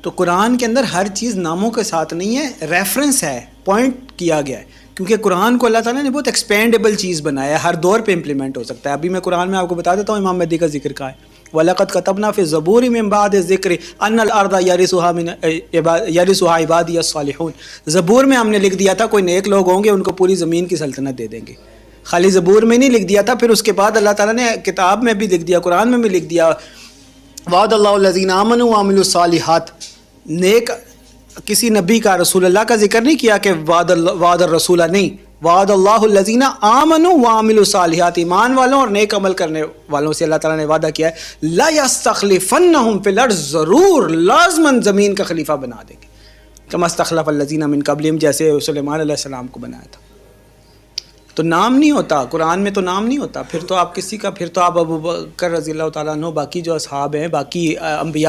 تو قرآن کے اندر ہر چیز ناموں کے ساتھ نہیں ہے، ریفرنس ہے، پوائنٹ کیا گیا ہے، کیونکہ قرآن کو اللہ تعالیٰ نے بہت ایکسپینڈیبل چیز بنایا ہے، ہر دور پہ امپلیمنٹ ہو سکتا ہے۔ ابھی میں قرآن میں آپ کو بتا دیتا ہوں، امام مہدی کا ذکر کہا ہے، وَلَقَدْ كَتَبْنَا فِي الزَّبُورِ مِن بَعْدِ الذِّكْرِ أَنَّ الْأَرْضَ يَرِثُهَا عِبَادِيَ الصَّالِحُونَ، زبور میں ہم نے لکھ دیا تھا کوئی نیک لوگ ہوں گے ان کو پوری زمین کی سلطنت دے دیں گے۔ خالی زبور میں نہیں لکھ دیا تھا، پھر اس کے بعد اللہ تعالیٰ نے کتاب میں بھی لکھ دیا، قرآن میں بھی لکھ دیا، وعد اللہ الذین آمنوا وعملوا الصالحات۔ نیک کسی نبی کا، رسول اللہ کا ذکر نہیں کیا کہ وعد الرسول نہیں، وعد اللہ الذین آمنوا وعملوا الصالحات، ایمان والوں اور نیک عمل کرنے والوں سے اللہ تعالیٰ نے وعدہ کیا ہے، لا یستخلفنہم فی الارض، ضرور لازماً زمین کا خلیفہ بنا دیں گے، کما استخلف الذین من قبلہم، جیسے سلیمان علیہ السلام کو بنایا تھا۔ تو نام نہیں ہوتا قرآن میں، تو نام نہیں ہوتا، پھر تو آپ کسی کا، پھر تو آپ ابو بکر رضی اللہ تعالیٰ عنہ، باقی جو اصحاب ہیں، باقی انبیاء